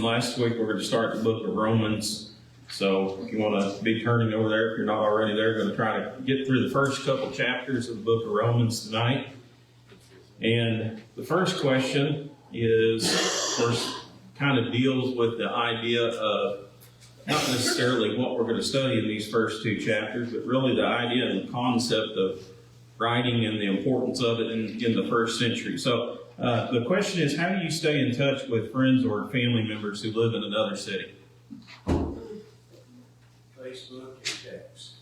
Last week we're going to start the book of Romans. So if you want to be turning over there, if you're not already there, going to try to get through the first couple chapters of the book of Romans tonight. And the first question is, of course, kind of deals with the idea of not necessarily what we're going to study in these first two chapters, but really the idea and the concept of writing and the importance of it in the first century. So the question is, how do you stay in touch with friends or family members who live in another city? Facebook and text.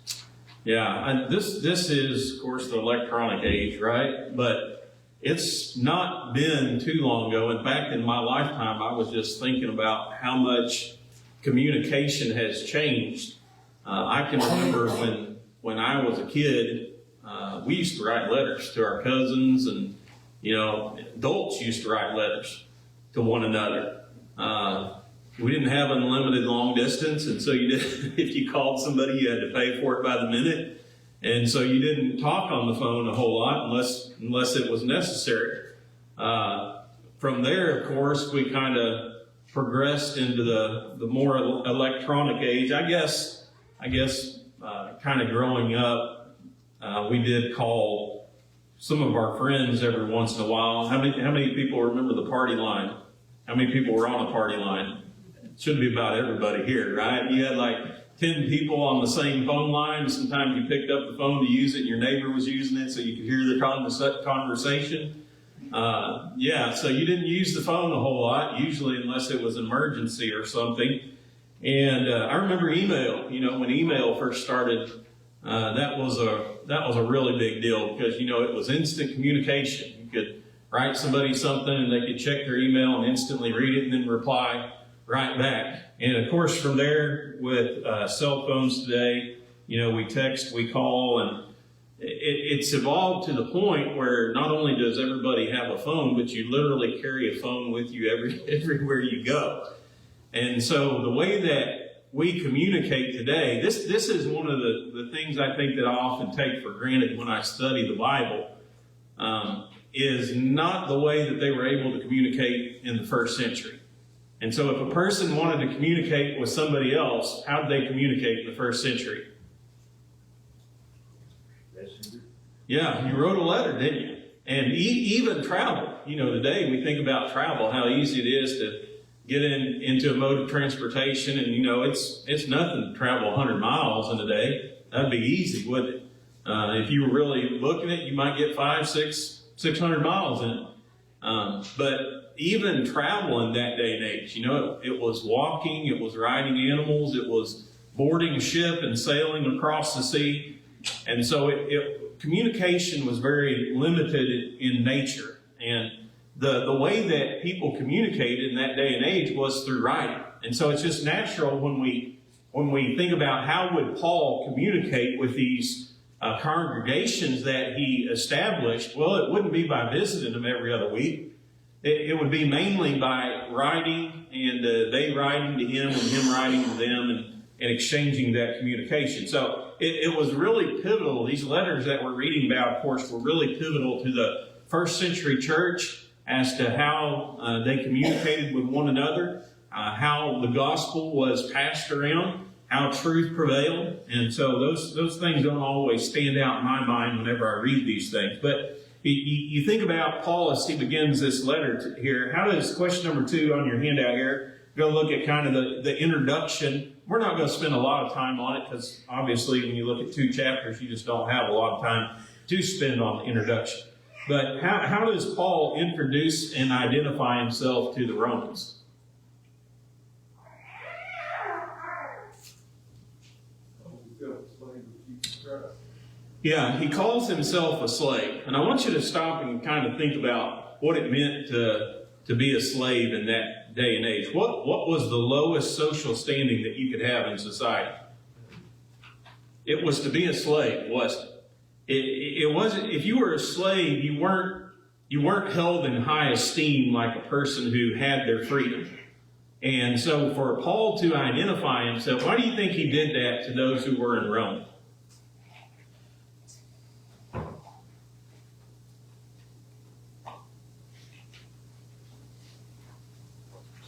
Yeah, this is, of course, the electronic age, right? But it's not been too long ago. In fact, in my lifetime, I was just thinking about how much communication has changed. I can remember when I was a kid, we used to write letters to our cousins, and adults used to write letters to one another. We didn't have unlimited long distance, and so if you called somebody, you had to pay for it by the minute, and so you didn't talk on the phone a whole lot unless it was necessary. From there, of course, we kind of progressed into the more electronic age. I guess, kind of growing up, we did call some of our friends every once in a while. How many people remember the party line? How many people were on a party line? It should be about everybody here, right? You had like 10 people on the same phone line. Sometimes you picked up the phone to use it, and your neighbor was using it so you could hear the conversation. So you didn't use the phone a whole lot, usually unless it was an emergency or something. And I remember email. When email first started, that was a really big deal because it was instant communication. You could write somebody something and they could check their email and instantly read it and then reply right back. And of course, from there with cell phones today, we text, we call, and it's evolved to the point where not only does everybody have a phone, but you literally carry a phone with you everywhere you go. And so the way that we communicate today, this is one of the things I think that I often take for granted when I study the Bible, is not the way that they were able to communicate in the first century. And so if a person wanted to communicate with somebody else, how did they communicate in the first century? Yeah, you wrote a letter, didn't you? And even travel. Today we think about travel, how easy it is to get into a mode of transportation, and it's nothing to travel 100 miles in a day. That'd be easy, wouldn't it? If you were really booking it, you might get 600 miles in it. But even travel in that day and age, it was walking, it was riding animals, it was boarding a ship and sailing across the sea. And so communication was very limited in nature. And the way that people communicated in that day and age was through writing. And so it's just natural when we think about how would Paul communicate with these congregations that he established. Well, it wouldn't be by visiting them every other week. It would be mainly by writing, and they writing to him and him writing to them, and exchanging that communication. So it was really pivotal. These letters that we're reading about, of course, were really pivotal to the first century church as to how they communicated with one another, how the gospel was passed around, how truth prevailed. And so those things don't always stand out in my mind whenever I read these things. But you think about Paul as he begins this letter here. How does, question number 2 on your handout here, go look at kind of the introduction. We're not going to spend a lot of time on it because obviously when you look at 2 chapters, you just don't have a lot of time to spend on the introduction. But how does Paul introduce and identify himself to the Romans? Yeah, he calls himself a slave. And I want you to stop and kind of think about what it meant to be a slave in that day and age. What was the lowest social standing that you could have in society? It was to be a slave, wasn't it? It wasn't. If you were a slave, you weren't held in high esteem like a person who had their freedom. And so for Paul to identify himself, why do you think he did that to those who were in Rome?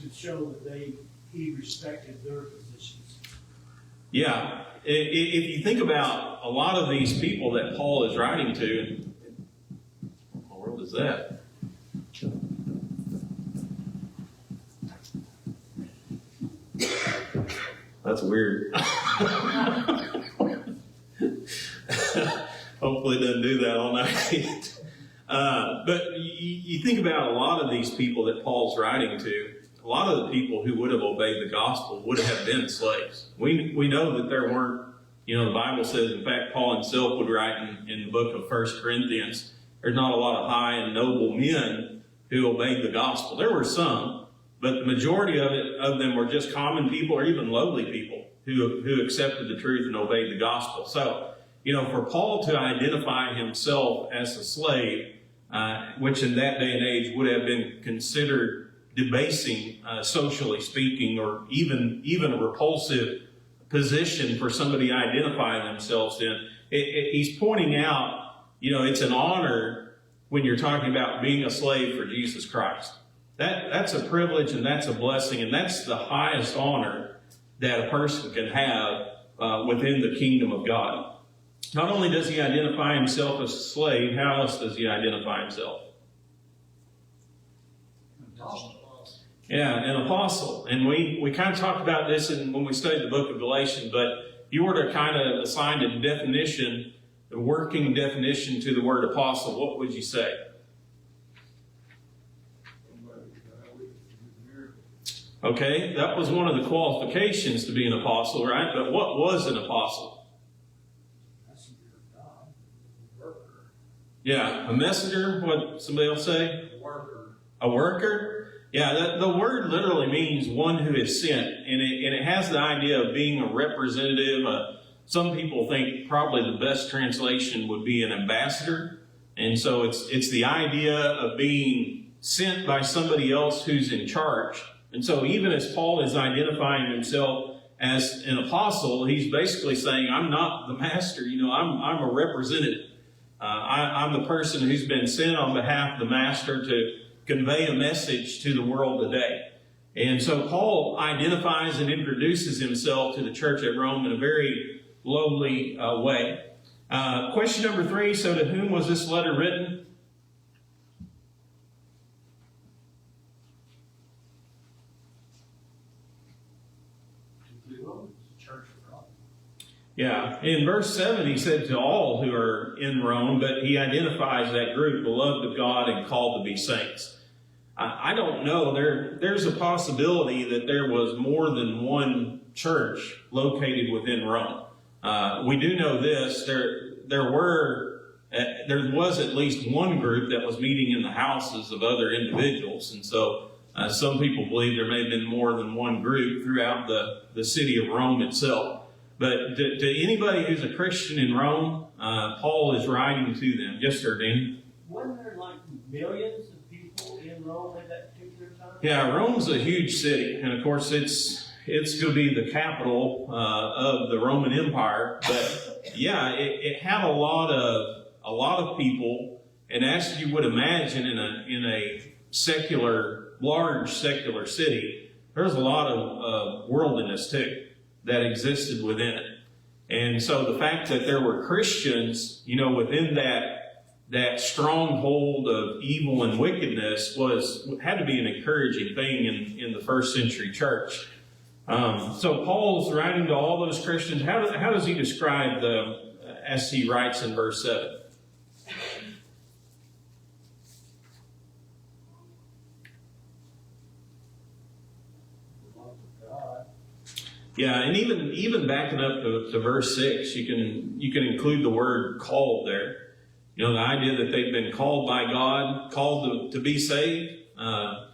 To show that he respected their positions. Yeah. If you think about a lot of these people that Paul is writing to, what world is that? That's weird. Hopefully it doesn't do that all night. But you think about a lot of these people that Paul's writing to, a lot of the people who would have obeyed the gospel would have been slaves. We know that there weren't, the Bible says, in fact, Paul himself would write in the book of 1 Corinthians, there's not a lot of high and noble men who obeyed the gospel. There were some, but the majority of them were just common people or even lowly people who accepted the truth and obeyed the gospel. So, for Paul to identify himself as a slave, which in that day and age would have been considered debasing, socially speaking, or even a repulsive position for somebody to identify themselves in, he's pointing out, it's an honor when you're talking about being a slave for Jesus Christ. That's a privilege and that's a blessing, and that's the highest honor that a person can have within the kingdom of God. Not only does he identify himself as a slave, how else does he identify himself? Yeah, an apostle. And we kind of talked about this when we studied the book of Galatians, but if you were to kind of assign a definition, the working definition to the word apostle, what would you say? Okay, that was one of the qualifications to be an apostle, right? But what was an apostle? Yeah, a messenger. What somebody else say? A worker. A worker. Yeah, the word literally means one who is sent, and it has the idea of being a representative. Some people think probably the best translation would be an ambassador, and so it's the idea of being sent by somebody else who's in charge. And so even as Paul is identifying himself as an apostle, he's basically saying, I'm not the master. I'm a representative. I'm the person who's been sent on behalf of the master to convey a message to the world today. And so Paul identifies and introduces himself to the church at Rome in a very lowly way. Question number 3, so to whom was this letter written? Yeah, in verse 7 he said to all who are in Rome, but he identifies that group, beloved of God and called to be saints. I don't know, there's a possibility that there was more than one church located within Rome. We do know this, there was at least one group that was meeting in the houses of other individuals, and so some people believe there may have been more than one group throughout the city of Rome itself. But to anybody who's a Christian in Rome, Paul is writing to them. Yes, sir, Danny? Wasn't there like millions of people in Rome at that particular time? Yeah, Rome's a huge city, and of course it's going to be the capital of the Roman Empire. But yeah, it had a lot of people, and as you would imagine in a large secular city, there's a lot of worldliness too that existed within it. And so the fact that there were Christians, within that stronghold of evil and wickedness had to be an encouraging thing in the first century church. So Paul's writing to all those Christians. How does he describe them as he writes in verse 7? Yeah, and even backing up to verse 6, you can include the word called there. The idea that they've been called by God, called to be saved,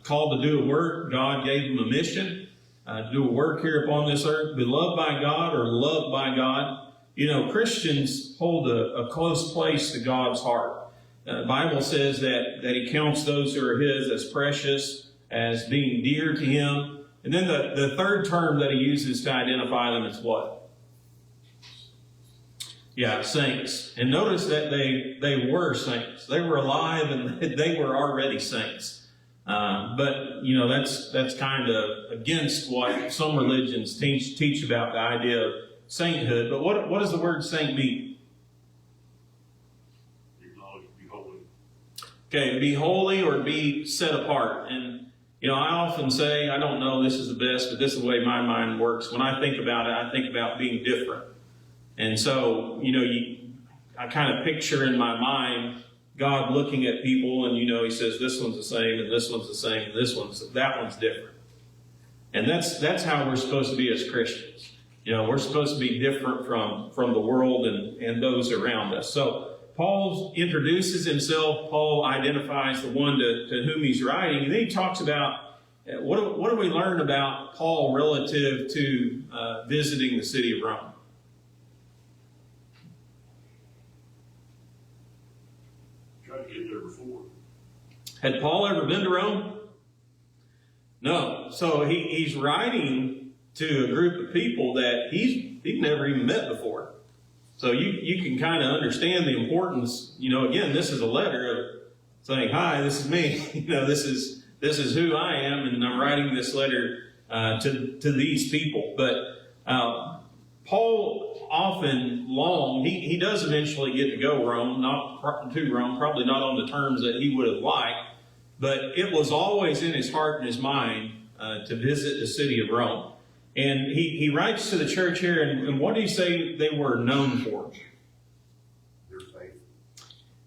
called to do a work. God gave them a mission to do a work here upon this earth, beloved by God or loved by God. Christians hold a close place to God's heart. The Bible says that he counts those who are his as precious, as being dear to him. And then the third term that he uses to identify them is what? Yeah, saints. And notice that they were saints. They were alive and they were already saints. But that's kind of against what some religions teach about the idea of sainthood. But what does the word saint mean? Be holy. Okay, be holy or be set apart. And I often say, I don't know this is the best, but this is the way my mind works. When I think about it, I think about being different. And so, I kind of picture in my mind God looking at people, and he says, this one's the same, and this one's the same, and that one's different. And that's how we're supposed to be as Christians. We're supposed to be different from the world and those around us. So Paul introduces himself. Paul identifies the one to whom he's writing, and then he talks about what do we learn about Paul relative to visiting the city of Rome. Tried to get there before. Had Paul ever been to Rome? No. So he's writing to a group of people that he's never even met before. So you can kind of understand the importance. Again, this is a letter of saying, "Hi, this is me. This is who I am, and I'm writing this letter to these people." But Paul often he does eventually get to go Rome, not to Rome, probably not on the terms that he would have liked, but it was always in his heart and his mind to visit the city of Rome. And he writes to the church here, and what did he say they were known for? Their faith.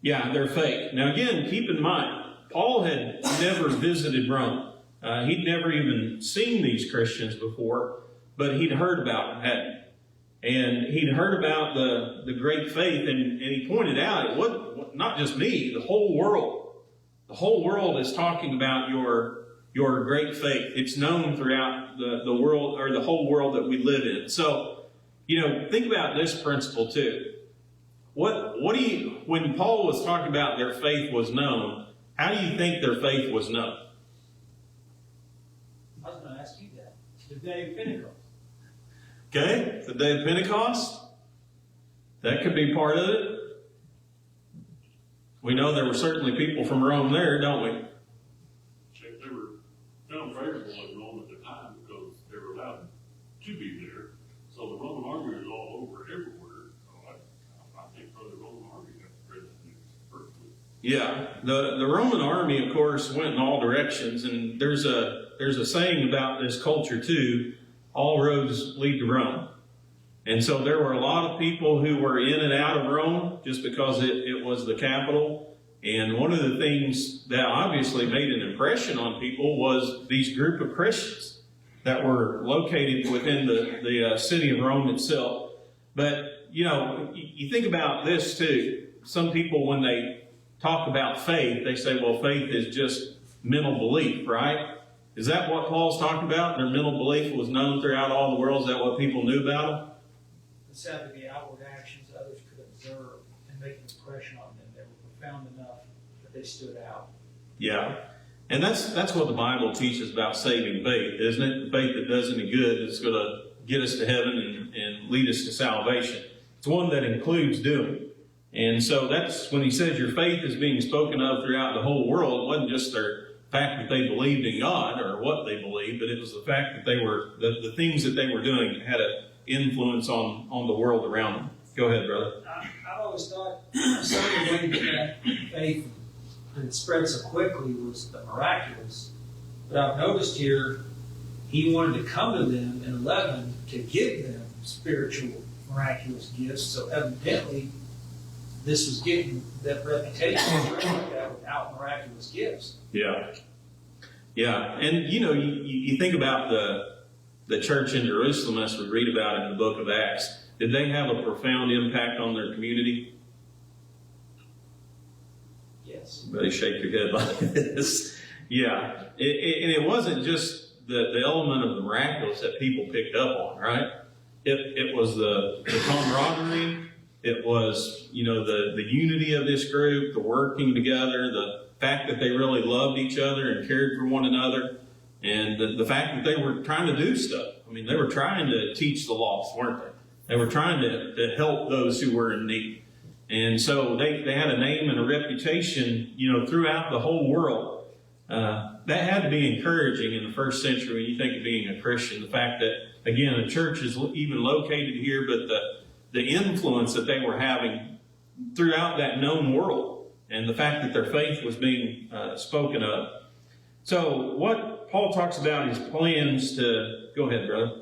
Yeah, their faith. Now again, keep in mind, Paul had never visited Rome. He'd never even seen these Christians before, but he'd heard about them, hadn't he? And he'd heard about the great faith, and he pointed out, it wasn't not just me, the whole world. The whole world is talking about your great faith. It's known throughout the world, or the whole world that we live in. So, think about this principle too. When Paul was talking about their faith was known, how do you think their faith was known? I was going to ask you that. The day of Pentecost. Okay, the day of Pentecost. That could be part of it. We know there were certainly people from Rome there, don't we? They were found favorable in Rome at the time because they were allowed to be there. So the Roman army was all over everywhere. So I think for the Roman army got present perfectly. Yeah, the Roman army, of course, went in all directions, and there's a saying about this culture too: all roads lead to Rome. And so there were a lot of people who were in and out of Rome just because it was the capital. And one of the things that obviously made an impression on people was these group of Christians that were located within the city of Rome itself. But, you think about this too. Some people, when they talk about faith, they say, well, faith is just mental belief, right? Is that what Paul's talking about? Their mental belief was known throughout all the world. Is that what people knew about them? It's had to be outward actions others could observe and make an impression on them. They were profound enough that they stood out. Yeah. And that's what the Bible teaches about saving faith, isn't it? Faith that does any good, that's going to get us to heaven and lead us to salvation. It's one that includes doing. And so that's when he says your faith is being spoken of throughout the whole world. It wasn't just their fact that they believed in God or what they believed, but it was the fact that they were the things that they were doing had an influence on the world around them. Go ahead, brother. I've always thought some of the way that faith had spread so quickly was the miraculous. But I've noticed here, he wanted to come to them in 11 to give them spiritual, miraculous gifts. So evidently, this was getting that reputation like that without miraculous gifts. Yeah. Yeah. And, you think about the church in Jerusalem, as we read about in the book of Acts. Did they have a profound impact on their community? Yes. Everybody shake your head like this. Yeah. And it wasn't just the element of the miraculous that people picked up on, right? It was the camaraderie. It was, the unity of this group, the working together, the fact that they really loved each other and cared for one another, and the fact that they were trying to do stuff. I mean, they were trying to teach the lost, weren't they? They were trying to help those who were in need. And so they had a name and a reputation, throughout the whole world. that had to be encouraging in the first century when you think of being a Christian. The fact that, again, the church is even located here, but the influence that they were having throughout that known world, and the fact that their faith was being spoken of. So what Paul talks about is plans to, go ahead, brother.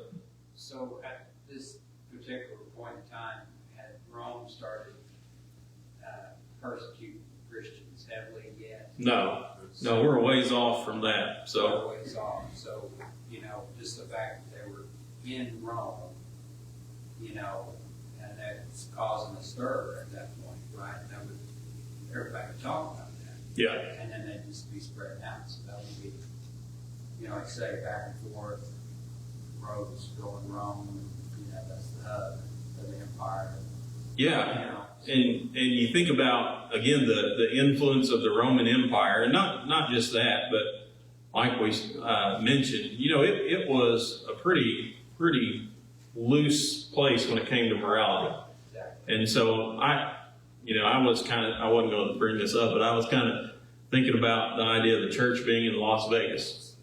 So at this particular point in time, had Rome started persecuting Christians heavily yet? No, we're a ways off from that. So Ways off. So, just the fact that they were in Rome, and that's causing a stir at that point, right? That would, everybody would talk about that. yeah, And then they'd just be spreading out. So that would be, like I say, back and forth, roads going Rome, that's the hub of the empire. yeah. And you think about, again, the influence of the Roman Empire, and not just that, but like we mentioned, it was a pretty loose place when it came to morality. Exactly. And so I wasn't going to bring this up, but I was kind of thinking about the idea of the church being in Las Vegas.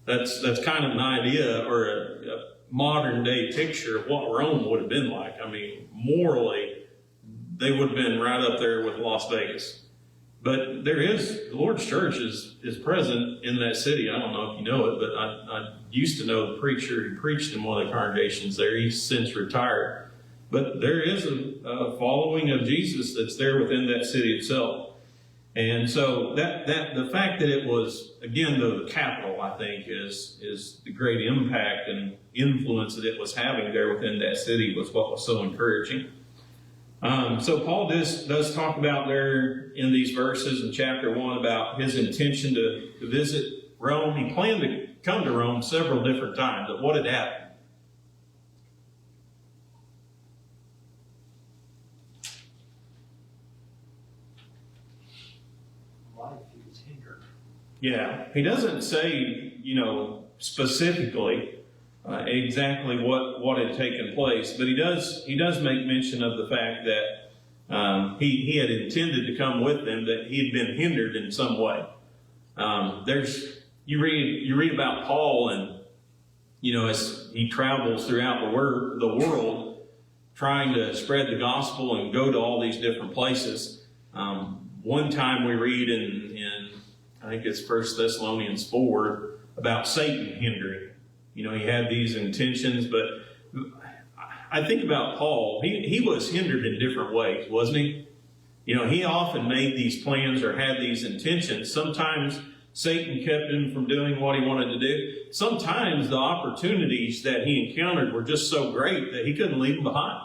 That's kind of an idea or a modern day picture of what Rome would have been like. I mean, morally, they would have been right up there with Las Vegas. But the Lord's church is present in that city. I don't know if you know it, but I used to know the preacher who preached in one of the congregations there. He's since retired. But there is a following of Jesus that's there within that city itself. And so that the fact that it was, again, though, the capital, I think, is the great impact and influence that it was having there within that city was what was so encouraging. So Paul does talk about there in these verses in chapter 1 about his intention to visit Rome. He planned to come to Rome several different times, but what had happened? Life, he was hindered. Yeah, he doesn't say, specifically exactly what had taken place, but he does make mention of the fact that he had intended to come with them, that he had been hindered in some way. You read about Paul, and as he travels throughout the world trying to spread the gospel and go to all these different places. One time we read in I think it's 1 Thessalonians 4 about Satan hindering. He had these intentions, but I think about Paul. He was hindered in different ways, wasn't he? He often made these plans or had these intentions. Sometimes Satan kept him from doing what he wanted to do. Sometimes the opportunities that he encountered were just so great that he couldn't leave them behind.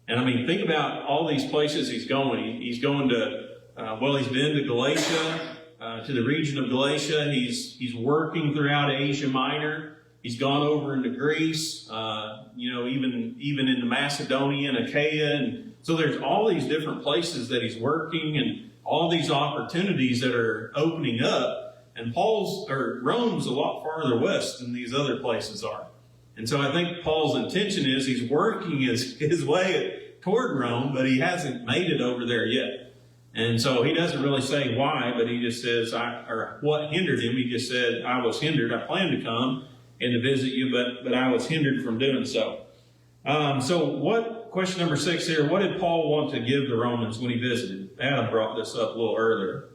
And I mean, think about all these places he's going. He's going to, he's been to Galatia, to the region of Galatia. He's working throughout Asia Minor. He's gone over into Greece, even into Macedonia and Achaia. And so there's all these different places that he's working and all these opportunities that are opening up. And Rome's a lot farther west than these other places are. And so I think Paul's intention is he's working his way toward Rome, but he hasn't made it over there yet. And so he doesn't really say why, but he just says, or what hindered him. He just said, I was hindered. I planned to come and to visit you, but I was hindered from doing so. Question number 6 here, what did Paul want to give the Romans when he visited? Adam brought this up a little earlier.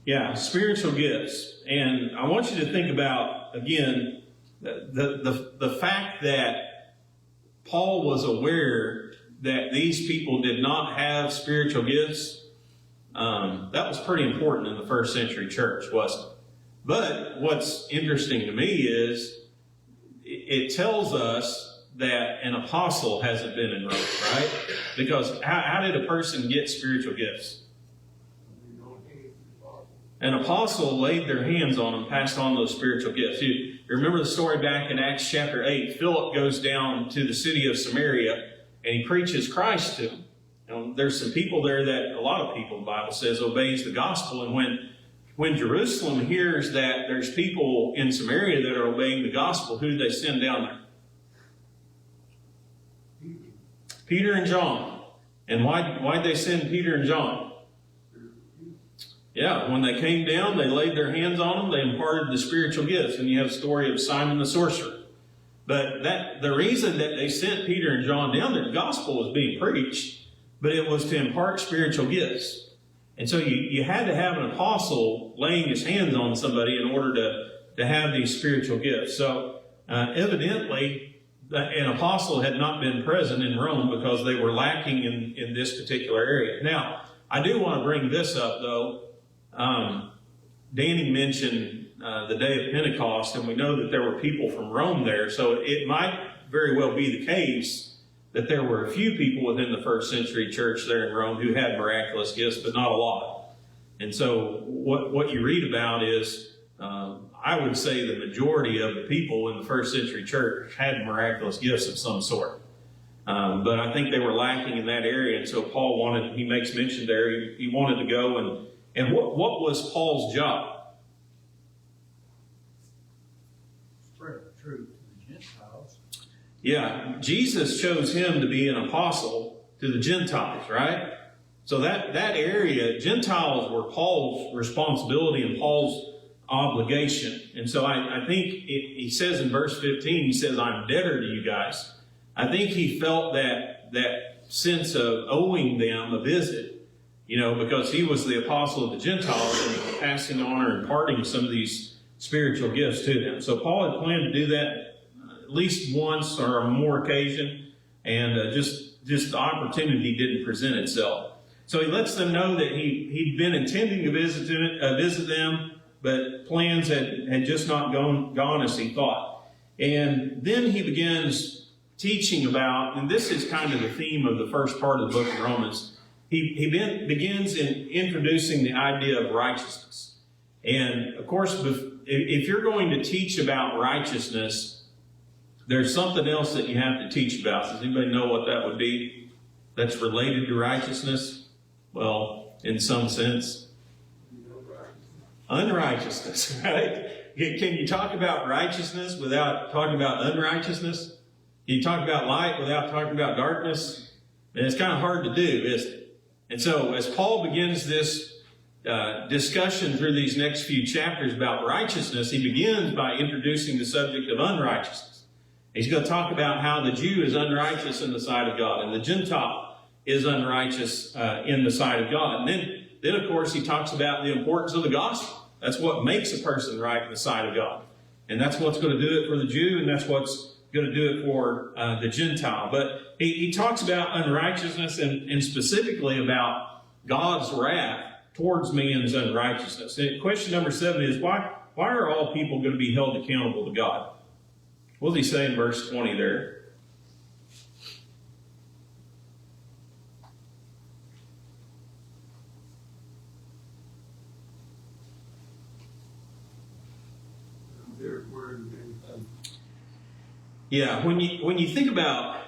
Yeah, spiritual gifts. And I want you to think about, again, the fact that Paul was aware that these people did not have spiritual gifts. That was pretty important in the first century church, wasn't it? But what's interesting to me is it tells us that an apostle hasn't been in Rome, right? Because how did a person get spiritual gifts? An apostle laid their hands on them, passed on those spiritual gifts. You remember the story back in Acts chapter 8. Philip goes down to the city of Samaria and he preaches Christ to them. There's some people there that, a lot of people, the Bible says, obeys the gospel. And when Jerusalem hears that there's people in Samaria that are obeying the gospel, who do they send down there? Peter and John. And why'd they send Peter and John? They're Yeah, when they came down, they laid their hands on them, they imparted the spiritual gifts. And you have a story of Simon the sorcerer. But the reason that they sent Peter and John down there, the gospel was being preached, but it was to impart spiritual gifts. And so you had to have an apostle laying his hands on somebody in order to have these spiritual gifts. So evidently, an apostle had not been present in Rome because they were lacking in this particular area. Now, I do want to bring this up, though. Danny mentioned the day of Pentecost, and we know that there were people from Rome there, so it might very well be the case that there were a few people within the first century church there in Rome who had miraculous gifts, but not a lot. And so what you read about is, I would say the majority of the people in the first century church had miraculous gifts of some sort. But I think they were lacking in that area, and so Paul he makes mention there, he wanted to go and what was Paul's job? Spread the truth to the Gentiles. Yeah, Jesus chose him to be an apostle to the Gentiles, right? So that area, Gentiles were Paul's responsibility and Paul's obligation. And so I think he says in verse 15, he says, I'm debtor to you guys. I think he felt that sense of owing them a visit, because he was the apostle of the Gentiles and passing on or imparting some of these spiritual gifts to them. So Paul had planned to do that at least once or on more occasion, and just the opportunity didn't present itself. So he lets them know that he'd been intending to visit them, but plans had just not gone as he thought. And then he begins teaching about, and this is kind of the theme of the first part of the book of Romans, he begins in introducing the idea of righteousness. And of course, if you're going to teach about righteousness, there's something else that you have to teach about. Does anybody know what that would be that's related to righteousness? Well, in some sense, unrighteousness, right? Can you talk about righteousness without talking about unrighteousness? Can you talk about light without talking about darkness? And it's kind of hard to do, isn't it? And so as Paul begins this discussion through these next few chapters about righteousness, he begins by introducing the subject of unrighteousness. He's going to talk about how the Jew is unrighteous in the sight of God, and the Gentile is unrighteous in the sight of God. And then of course, he talks about the importance of the gospel. That's what makes a person right in the sight of God. And that's what's going to do it for the Jew, and that's what's going to do it for the Gentile. But he talks about unrighteousness and specifically about God's wrath towards man's unrighteousness. And question number 7 is, why are all people going to be held accountable to God? What does he say in verse 20 there? Yeah, when you think about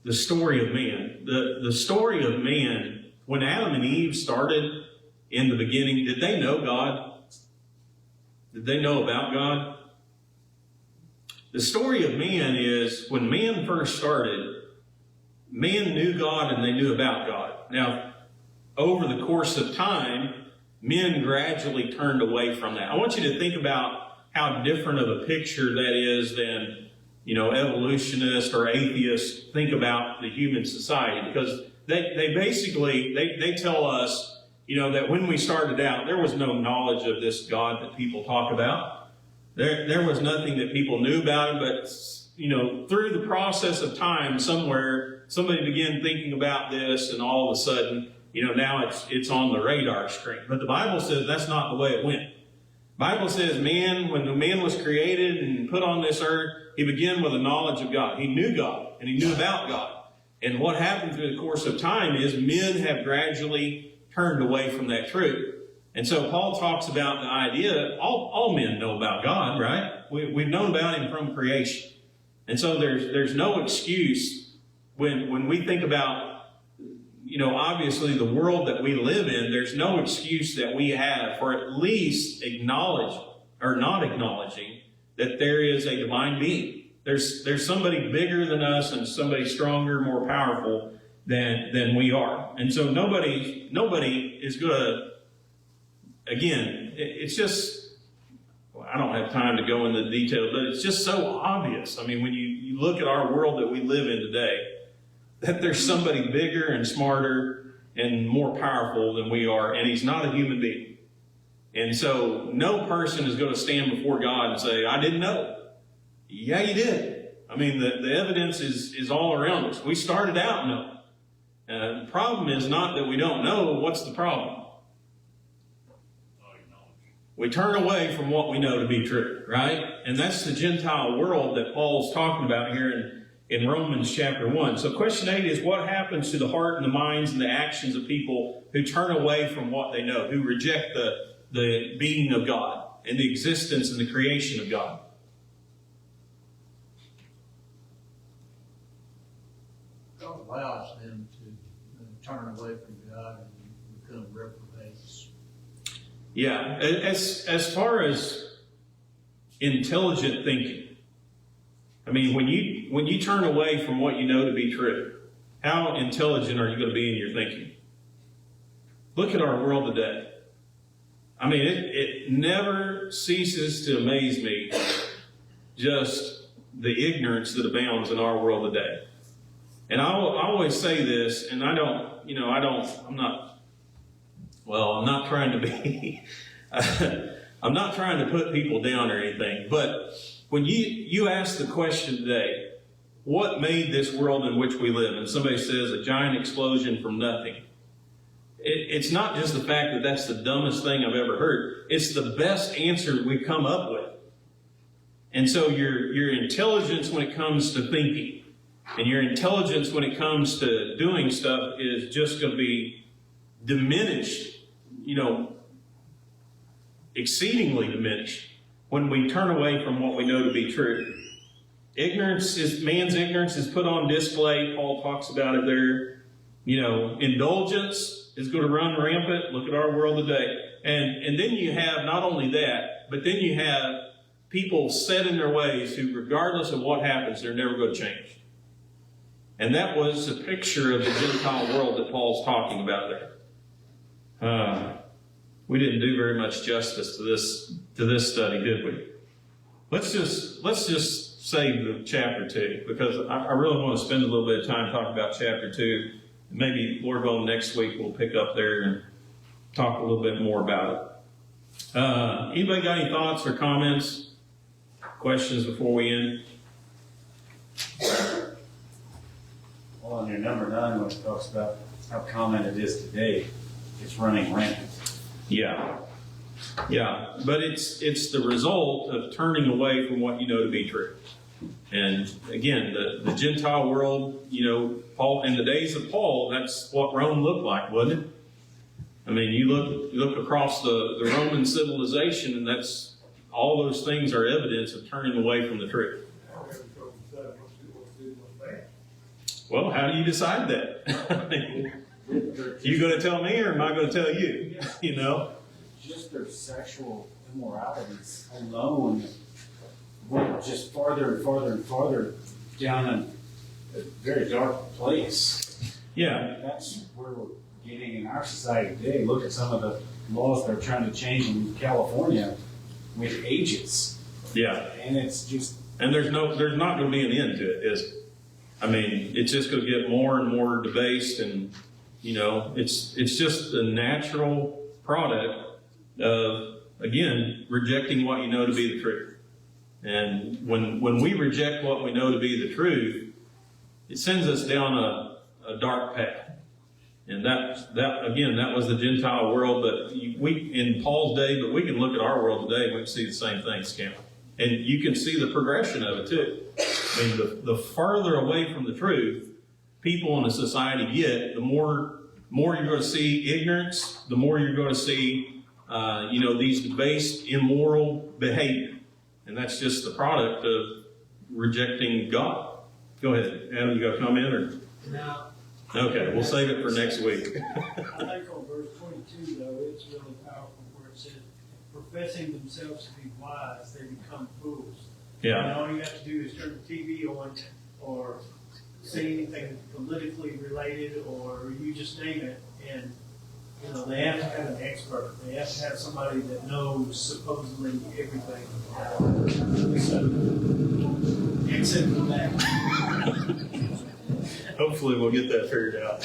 the story of man, the story of man, when Adam and Eve started in the beginning, did they know God? Did they know about God? The story of man is, when man first started, man knew God and they knew about God. Now, over the course of time, men gradually turned away from that. I want you to think about how different of a picture that is than evolutionists or atheists think about the human society, because they basically tell us, that when we started out, there was no knowledge of this God that people talk about. There was nothing that people knew about him, but, through the process of time, somewhere, somebody began thinking about this, and all of a sudden, now it's on the radar screen. But the Bible says that's not the way it went. The Bible says when the man was created and put on this earth, he began with a knowledge of God. He knew God, and he knew about God. And what happened through the course of time is men have gradually turned away from that truth. And so Paul talks about the idea, all men know about God, right? We've known about him from creation. And so there's no excuse when we think about, obviously the world that we live in, there's no excuse that we have for at least not acknowledging that there is a divine being. There's somebody bigger than us and somebody stronger, more powerful than we are. And so nobody is going to again, it's just, well, I don't have time to go into the details, but it's just so obvious. I mean, when you look at our world that we live in today, that there's somebody bigger and smarter and more powerful than we are, and he's not a human being. And so no person is going to stand before God and say, I didn't know. Yeah, you did. I mean, the evidence is all around us. We started out knowing. The problem is not that we don't know. What's the problem? We turn away from what we know to be true, right? And that's the Gentile world that Paul's talking about here in Romans chapter 1. So question 8 is, what happens to the heart and the minds and the actions of people who turn away from what they know, who reject the being of God and the existence and the creation of God? God allows them to turn away from God and become reprobates. Yeah, as far as intelligent thinking, I mean, when you turn away from what you know to be true, how intelligent are you going to be in your thinking? Look at our world today. I mean, it never ceases to amaze me just the ignorance that abounds in our world today. And I always say this, and I'm not trying to be, I'm not trying to put people down or anything, but when you ask the question today, what made this world in which we live? And somebody says a giant explosion from nothing. It's not just the fact that that's the dumbest thing I've ever heard. It's the best answer we've come up with. And so your intelligence when it comes to thinking and your intelligence when it comes to doing stuff is just going to be diminished, exceedingly diminished when we turn away from what we know to be true. Man's ignorance is put on display. Paul talks about it there. Indulgence is going to run rampant. Look at our world today. And then you have not only that, but then you have people set in their ways who, regardless of what happens, they're never going to change. And that was a picture of the Gentile world that Paul's talking about there. We didn't do very much justice to this study, did we? Let's just save the chapter 2, because I really want to spend a little bit of time talking about chapter 2. Maybe, Lord willing, next week we'll pick up there and talk a little bit more about it. Anybody got any thoughts or comments, questions before we end? Well, on your number 9, when it talks about how common it is today, it's running rampant. Yeah, but it's the result of turning away from what you know to be true. And again, the Gentile world, Paul, in the days of Paul, that's what Rome looked like, wasn't it? I mean, you look across the Roman civilization, and that's all those things are evidence of turning away from the truth. Well, how do you decide that? You going to tell me, or am I going to tell you? Just their sexual immoralities alone went just farther and farther and farther down a very dark place. Yeah. That's where we're getting in our society today. Look at some of the laws they're trying to change in California with ages. Yeah. And it's just... And there's not going to be an end to it, is it? I mean, it's just going to get more and more debased, and, it's just the natural product of, again, rejecting what you know to be the truth. And when we reject what we know to be the truth, it sends us down a dark path. And that was the Gentile world, but in Paul's day, but we can look at our world today and we can see the same things, can't we? And you can see the progression of it too. I mean, the farther away from the truth people in a society get, the more you're going to see ignorance, the more you're going to see, these debased, immoral behavior. And that's just the product of rejecting God. Go ahead. Adam, you got a comment? Or? No. Okay, we'll save it for next week. I think on verse 22, though, it's really powerful where it says, professing themselves to be wise, they become fools. Yeah. And all you have to do is turn the TV on or say anything politically related, or you just name it, and You know, they have to have an expert, they have to have somebody that knows supposedly everything. So, except for that. Hopefully we'll get that figured out.